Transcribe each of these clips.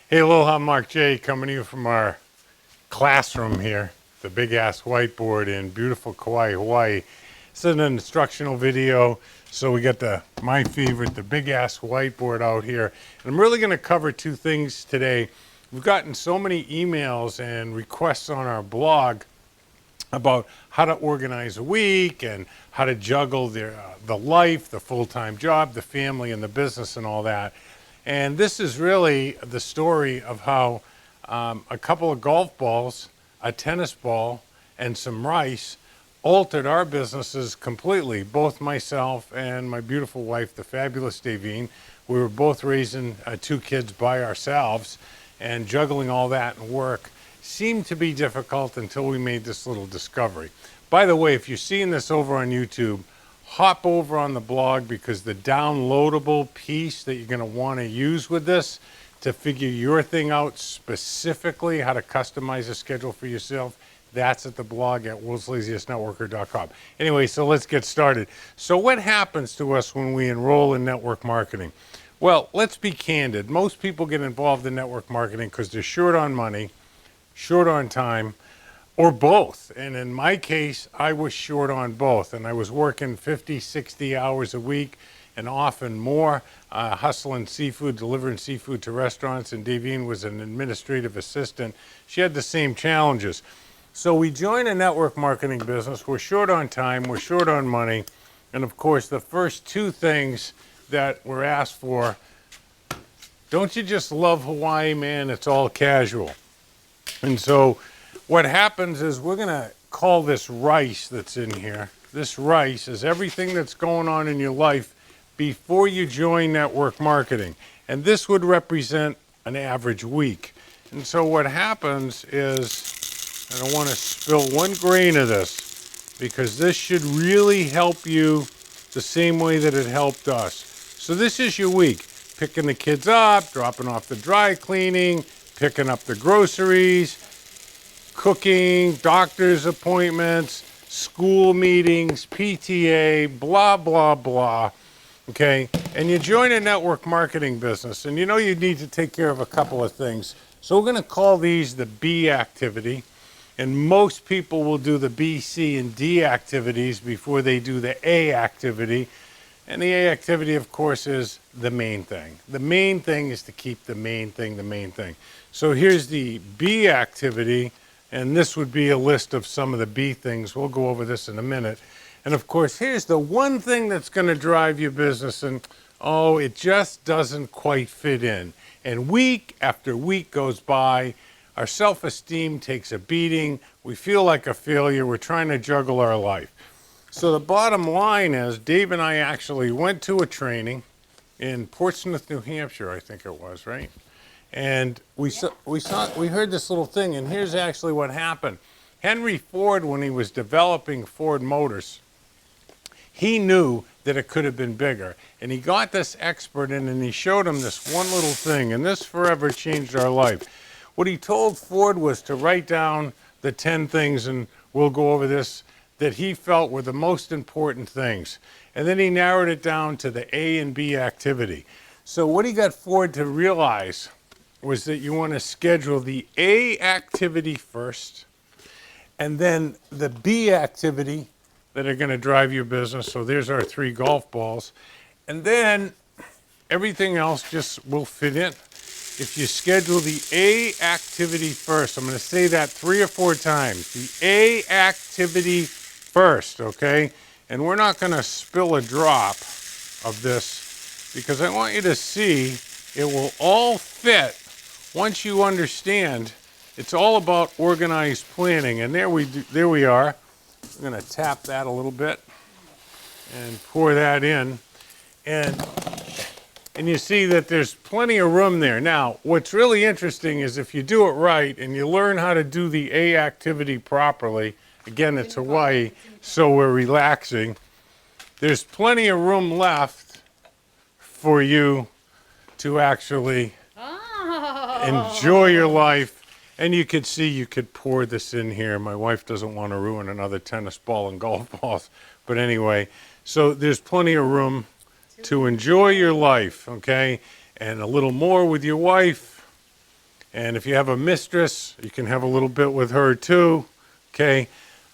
Hey, aloha, Mark J, coming to you from our classroom here, the big ass whiteboard in beautiful Kauai, Hawaii. This is an instructional video, so we got my favorite, the big ass whiteboard out here. And I'm really going to cover two things today. We've gotten so many emails and requests on our blog about how to organize a week and how to juggle the life, the full-time job, the family, and the business and all that. And this is really the story of how a couple of golf balls, a tennis ball, and some rice altered our businesses completely. Both myself and my beautiful wife, the fabulous Davine, we were both raising two kids by ourselves, and juggling all that and work seemed to be difficult until we made this little discovery. By the way, if you're seeing this over on YouTube, hop over on the blog, because the downloadable piece that you're going to want to use with this to figure your thing out specifically, how to customize a schedule for yourself, that's at the blog at worldslaziestnetworker.com. Anyway, so let's get started. So what happens to us when we enroll in network marketing? Well, let's be candid. Most people get involved in network marketing because they're short on money, short on time, or both. And in my case, I was short on both. And I was working 50, 60 hours a week and often more, hustling seafood, delivering seafood to restaurants. And Davine was an administrative assistant. She had the same challenges. So we join a network marketing business. We're short on time, we're short on money. And of course, the first two things that we're asked for, don't you just love Hawaii, man? It's all casual. And so what happens is we're going to call this rice that's in here. This rice is everything that's going on in your life before you join network marketing. And this would represent an average week. And so what happens is, I don't want to spill one grain of this, because this should really help you the same way that it helped us. So this is your week. Picking the kids up, dropping off the dry cleaning, picking up the groceries, cooking, doctor's appointments, school meetings, PTA, blah, blah, blah, okay? And you join a network marketing business, and you know you need to take care of a couple of things. So we're going to call these the B activity, and most people will do the B, C, and D activities before they do the A activity. And the A activity, of course, is the main thing. The main thing is to keep the main thing the main thing. So here's the B activity. And this would be a list of some of the B things. We'll go over this in a minute. And of course, here's the one thing that's going to drive your business, and oh, it just doesn't quite fit in. And week after week goes by, our self-esteem takes a beating. We feel like a failure. We're trying to juggle our life. So the bottom line is, Dave and I actually went to a training in Portsmouth, New Hampshire, I think it was, right? And we heard this little thing, and here's actually what happened. Henry Ford, when he was developing Ford Motors, he knew that it could have been bigger. And he got this expert in, and he showed him this one little thing, and this forever changed our life. What he told Ford was to write down the 10 things, and we'll go over this, that he felt were the most important things. And then he narrowed it down to the A and B activity. So what he got Ford to realize was that you want to schedule the A activity first, and then the B activity that are going to drive your business. So there's our 3 golf balls. And then everything else just will fit in. If you schedule the A activity first, I'm going to say that 3 or 4 times, the A activity first, okay? And we're not going to spill a drop of this, because I want you to see it will all fit. Once you understand, it's all about organized planning. And there we are. I'm going to tap that a little bit and pour that in. And you see that there's plenty of room there. Now, what's really interesting is if you do it right and you learn how to do the A activity properly, again, it's Hawaii, so we're relaxing, there's plenty of room left for you to actually enjoy your life. And you could see you could pour this in here. My wife doesn't want to ruin another tennis ball and golf balls. But anyway, so there's plenty of room to enjoy your life, okay? And a little more with your wife, And if you have a mistress, you can have a little bit with her too. Okay.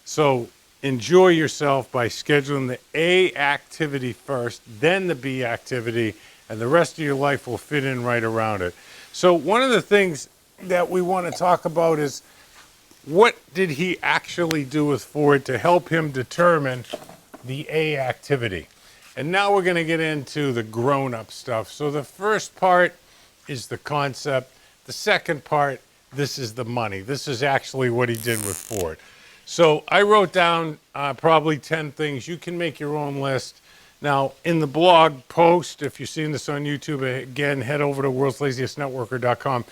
So enjoy yourself by scheduling the A activity first, then the B activity, and the rest of your life will fit in right around it. So one of the things that we want to talk about is, what did he actually do with Ford to help him determine the A activity? And now we're going to get into the grown-up stuff. So the first part is the concept. The second part, this is the money. This is actually what he did with Ford. So I wrote down probably 10 things. You can make your own list. Now, in the blog post, if you're seeing this on YouTube, again, head over to worldslaziestnetworker.com.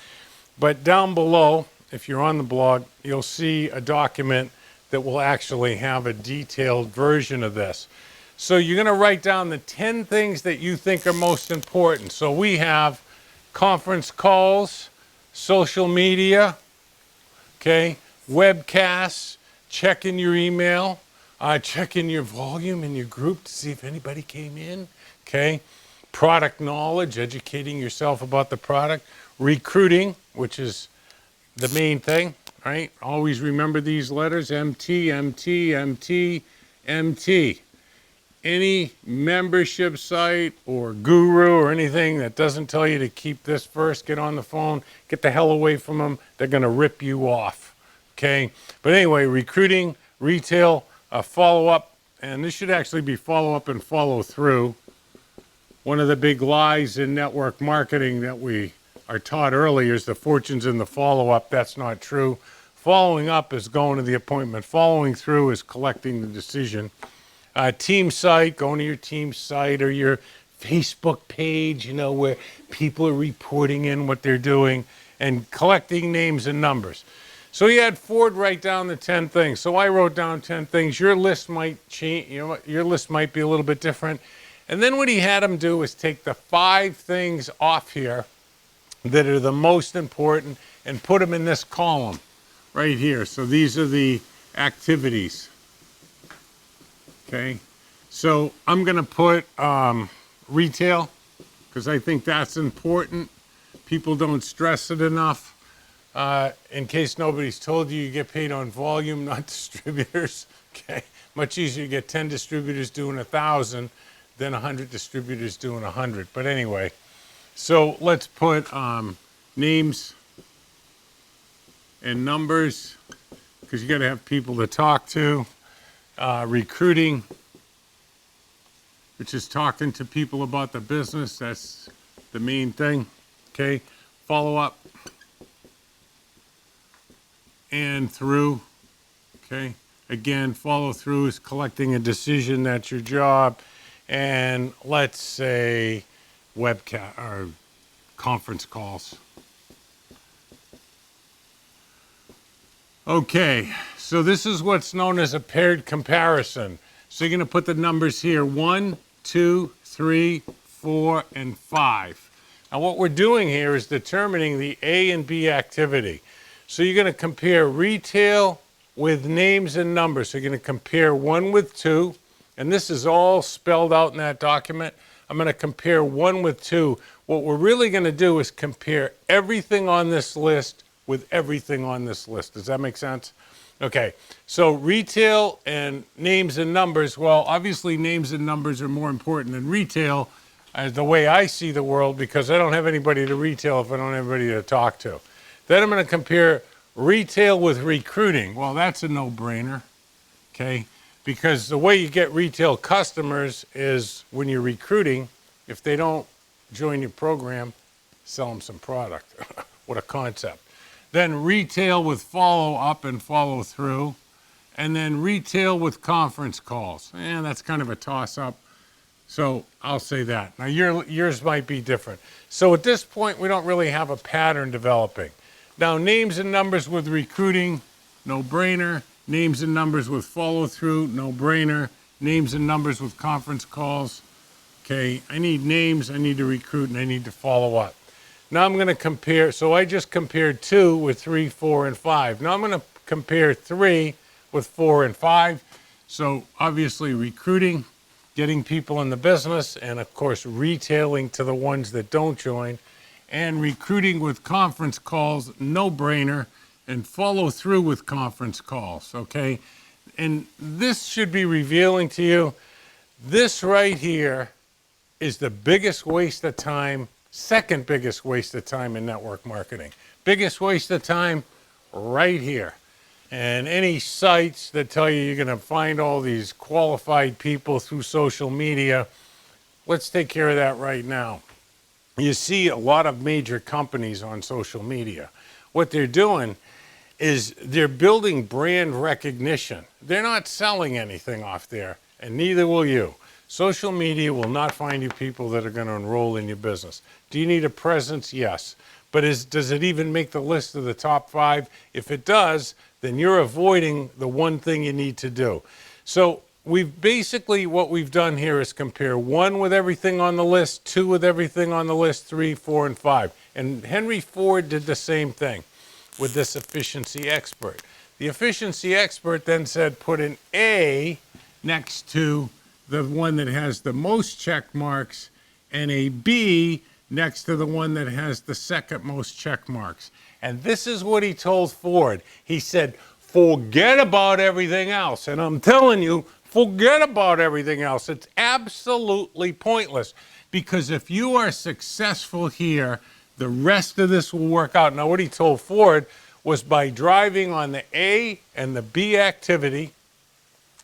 But down below, if you're on the blog, you'll see a document that will actually have a detailed version of this. So you're going to write down the 10 things that you think are most important. So we have conference calls, social media, okay, webcasts, checking your email, checking your volume in your group to see if anybody came in, okay, product knowledge, educating yourself about the product, recruiting, which is the main thing, right? Always remember these letters, MT, MT, MT, MT. Any membership site or guru or anything that doesn't tell you to keep this first, get on the phone, get the hell away from them. They're going to rip you off, okay? But anyway, recruiting, retail, follow-up, and this should actually be follow-up and follow-through. One of the big lies in network marketing that we are taught earlier is the fortune's in the follow-up. That's not true. Following up is going to the appointment. Following through is collecting the decision. Team site, going to your team site or your Facebook page, you know, where people are reporting in what they're doing, and collecting names and numbers. So he had Ford write down the 10 things. So I wrote down 10 things. Your list might change, you know, your list might be a little bit different. And then what he had him do is take the 5 things off here that are the most important and put them in this column right here. So these are the activities. Okay, so I'm going to put retail because I think that's important. People don't stress it enough. In case nobody's told you, you get paid on volume, not distributors. Okay, much easier to get 10 distributors doing 1,000 than 100 distributors doing 100. But anyway, so let's put names and numbers because you got to have people to talk to. Recruiting, which is talking to people about the business. That's the main thing. Okay, follow up and through. Okay, again, follow through is collecting a decision. That's your job. And let's say webcast or conference calls. Okay, so this is what's known as a paired comparison. So you're going to put the numbers here, 1, 2, 3, 4, and 5. Now what we're doing here is determining the A and B activity. So you're going to compare retail with names and numbers. So you're going to compare 1 with 2, and this is all spelled out in that document. I'm going to compare 1 with 2. What we're really going to do is compare everything on this list with everything on this list. Does that make sense? Okay, so retail and names and numbers, well, obviously names and numbers are more important than retail as the way I see the world, because I don't have anybody to retail if I don't have anybody to talk to. Then I'm going to compare retail with recruiting. Well, that's a no-brainer, okay? Because the way you get retail customers is when you're recruiting, if they don't join your program, sell them some product. What a concept. Then retail with follow-up and follow-through, and then retail with conference calls. And that's kind of a toss-up, so I'll say that. Now, yours might be different. So at this point, we don't really have a pattern developing. Now, names and numbers with recruiting, no-brainer. Names and numbers with follow-through, no-brainer. Names and numbers with conference calls. Okay, I need names, I need to recruit, and I need to follow up. Now I'm going to compare, so I just compared 2 with 3, 4, and 5. Now I'm going to compare 3 with 4 and 5. So obviously recruiting, getting people in the business, and of course retailing to the ones that don't join. and recruiting with conference calls, no brainer, and follow through with conference calls, okay? And this should be revealing to you, this right here is the biggest waste of time, second biggest waste of time in network marketing. Biggest waste of time right here. And any sites that tell you you're going to find all these qualified people through social media, let's take care of that right now. You see a lot of major companies on social media. What they're doing is they're building brand recognition. They're not selling anything off there, and neither will you. Social media will not find you people that are going to enroll in your business. Do you need a presence? Yes. But does it even make the list of the top 5? If it does, then you're avoiding the one thing you need to do. So what we've done here is compare 1 with everything on the list, 2 with everything on the list, 3, 4, and 5. And Henry Ford did the same thing with this efficiency expert. The efficiency expert then said put an A next to the one that has the most check marks and a B next to the one that has the second most check marks. And this is what he told Ford. He said, forget about everything else. And I'm telling you, forget about everything else. It's absolutely pointless, because if you are successful here, the rest of this will work out. Now, what he told Ford was by driving on the A and the B activity.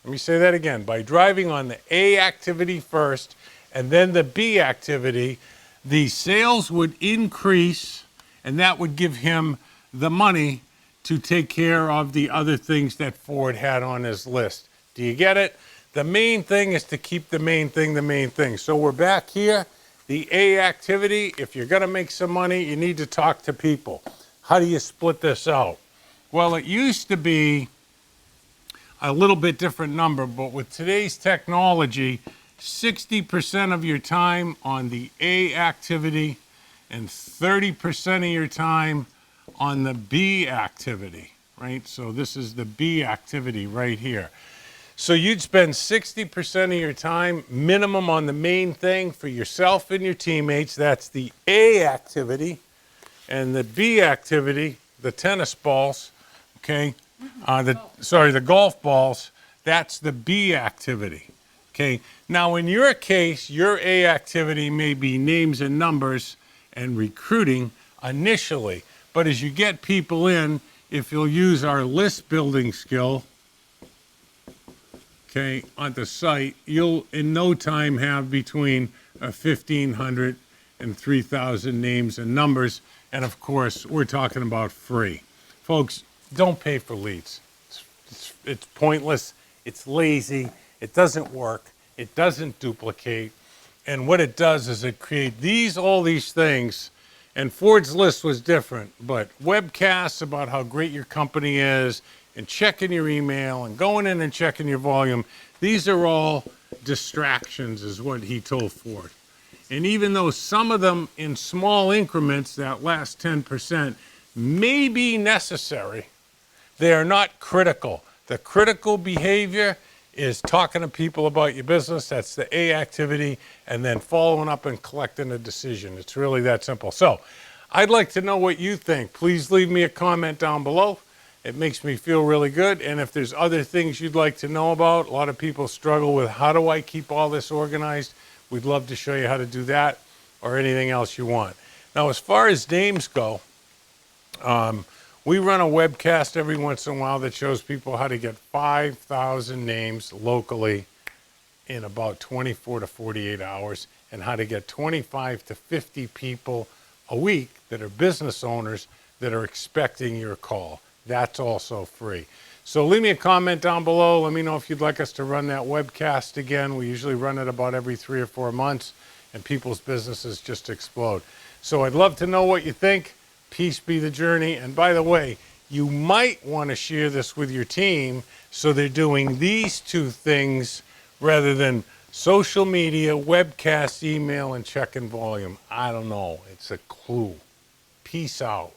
Let me say that again. By driving on the A activity first and then the B activity, the sales would increase, and that would give him the money to take care of the other things that Ford had on his list. Do you get it? The main thing is to keep the main thing the main thing. So we're back here. The A activity, if you're going to make some money, you need to talk to people. How do you split this out? Well, it used to be a little bit different number, but with today's technology, 60% of your time on the A activity and 30% of your time on the B activity, right? So this is the B activity right here. So you'd spend 60% of your time minimum on the main thing for yourself and your teammates. That's the A activity. And the B activity, the tennis balls, okay? The golf balls, that's the B activity. Okay, now in your case, your A activity may be names and numbers and recruiting initially, but as you get people in, if you'll use our list building skill, okay, on the site, you'll in no time have between 1,500 and 3,000 names and numbers, and of course, we're talking about free. Folks, don't pay for leads. It's pointless, it's lazy, it doesn't work, it doesn't duplicate, and what it does is it creates all these things, and Ford's list was different, but webcasts about how great your company is, and checking your email, and going in and checking your volume, these are all distractions, is what he told Ford. And even though some of them in small increments, that last 10%, may be necessary, they are not critical. The critical behavior is talking to people about your business. That's the A activity, and then following up and collecting a decision. It's really that simple. So I'd like to know what you think. Please leave me a comment down below. It makes me feel really good. And if there's other things you'd like to know about, a lot of people struggle with how do I keep all this organized? We'd love to show you how to do that or anything else you want. Now, as far as names go, we run a webcast every once in a while that shows people how to get 5,000 names locally in about 24 to 48 hours, and how to get 25 to 50 people a week that are business owners that are expecting your call. That's also free. So leave me a comment down below. Let me know if you'd like us to run that webcast again. We usually run it about every 3 or 4 months, and people's businesses just explode. So I'd love to know what you think. Peace be the journey. And by the way, you might want to share this with your team so they're doing these 2 things rather than social media, webcast, email, and checking volume. I don't know. It's a clue. Peace out.